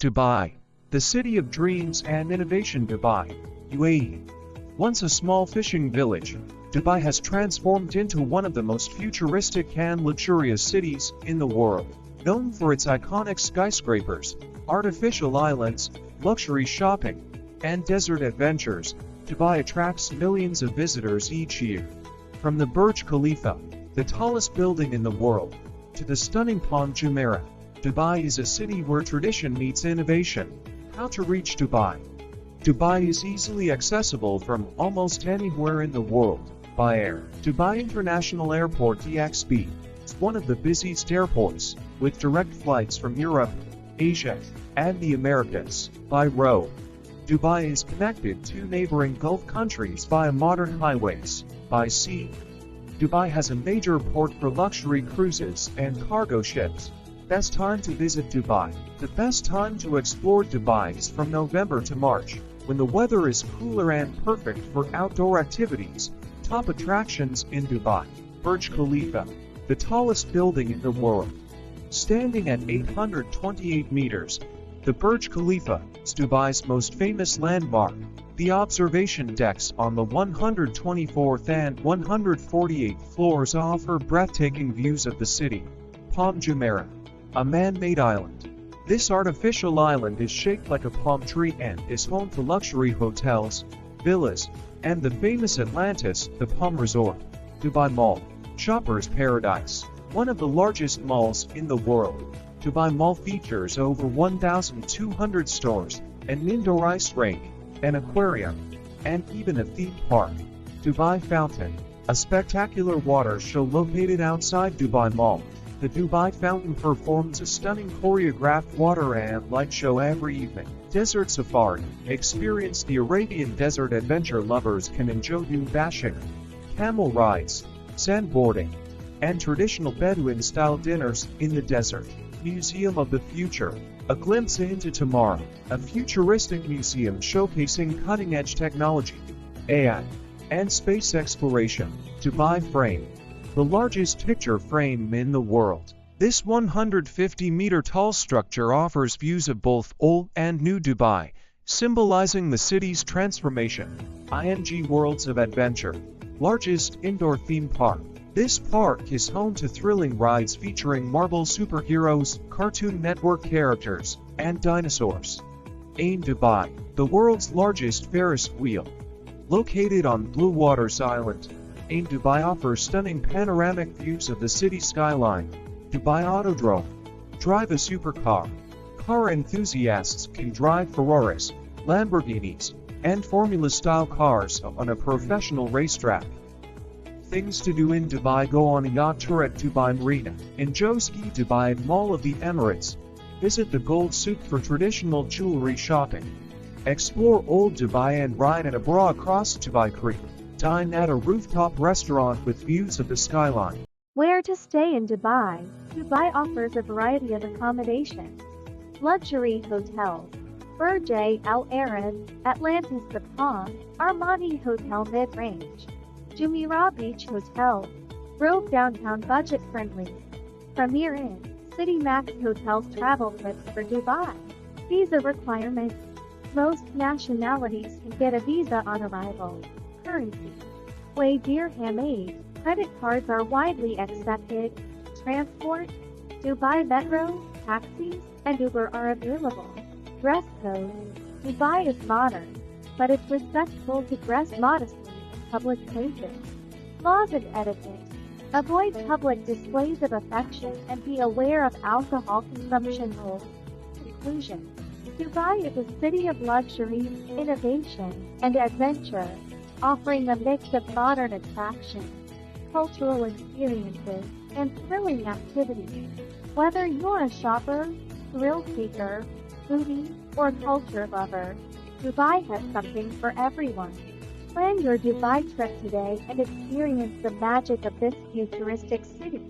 Dubai, the city of dreams and innovation. Dubai, UAE. Once a small fishing village, Dubai has transformed into one of the most futuristic and luxurious cities in the world. Known for its iconic skyscrapers, artificial islands, luxury shopping, and desert adventures, Dubai attracts millions of visitors each year. From the Burj Khalifa, the tallest building in the world, to the stunning Palm Jumeirah, Dubai is a city where tradition meets innovation. How to reach Dubai? Dubai is easily accessible from almost anywhere in the world by air. Dubai International Airport (DXB) is one of the busiest airports, with direct flights from Europe, Asia, and the Americas. By road, Dubai is connected to neighboring Gulf countries via modern highways. By sea, Dubai has a major port for luxury cruises and cargo ships. Best time to visit Dubai. The best time to explore Dubai is from November to March, when the weather is cooler and perfect for outdoor activities. Top attractions in Dubai. Burj Khalifa, the tallest building in the world. Standing at 828 meters, the Burj Khalifa is Dubai's most famous landmark. The observation decks on the 124th and 148th floors offer breathtaking views of the city. Palm Jumeirah, a man-made island. This artificial island is shaped like a palm tree and is home to luxury hotels, villas, and the famous Atlantis, the Palm Resort. Dubai Mall, shopper's paradise. One of the largest malls in the world, Dubai Mall features over 1,200 stores, an indoor ice rink, an aquarium, and even a theme park. Dubai Fountain, a spectacular water show located outside Dubai Mall. The Dubai Fountain performs a stunning choreographed water and light show every evening. Desert Safari. Experience the Arabian desert. Adventure lovers can enjoy dune bashing, camel rides, sandboarding, and traditional Bedouin-style dinners in the desert. Museum of the Future. A glimpse into tomorrow. A futuristic museum showcasing cutting-edge technology, AI, and space exploration. Dubai Frame, the largest picture frame in the world. This 150-meter tall structure offers views of both old and new Dubai, symbolizing the city's transformation. ING Worlds of Adventure, largest indoor theme park. This park is home to thrilling rides featuring Marvel superheroes, Cartoon Network characters, and dinosaurs. Ain Dubai, the world's largest Ferris wheel. Located on Blue Waters Island, Ain Dubai offers stunning panoramic views of the city skyline. Dubai Autodrome. Drive a supercar. Car enthusiasts can drive Ferraris, Lamborghinis, and Formula-style cars on a professional racetrack. Things to do in Dubai. Go on a yacht tour at Dubai Marina. Enjoy Ski Dubai Mall of the Emirates. Visit the Gold Souk for traditional jewelry shopping. Explore Old Dubai and ride in a bra across Dubai Creek. Dine at a rooftop restaurant with views of the skyline. Where to stay in Dubai? Dubai offers a variety of accommodations. Luxury hotels. Burj Al Arab, Atlantis the Palm, Armani Hotel Mid-Range. Jumeirah Beach Hotel. Grove Downtown budget-friendly. Premier Inn, City Max Hotels travel tips for Dubai. Visa requirements. Most nationalities can get a visa on arrival. Currency. Way dirham aid. Credit cards are widely accepted. Transport. Dubai Metro, taxis, and Uber are available. Dress code. Dubai is modern, but it's respectful to dress modestly in public places. Laws and etiquette. Avoid public displays of affection and be aware of alcohol consumption rules. Conclusion. Dubai is a city of luxury, innovation, and adventure, offering a mix of modern attractions, cultural experiences, and thrilling activities. Whether you're a shopper, thrill seeker, foodie, or culture lover, Dubai has something for everyone. Plan your Dubai trip today and experience the magic of this futuristic city.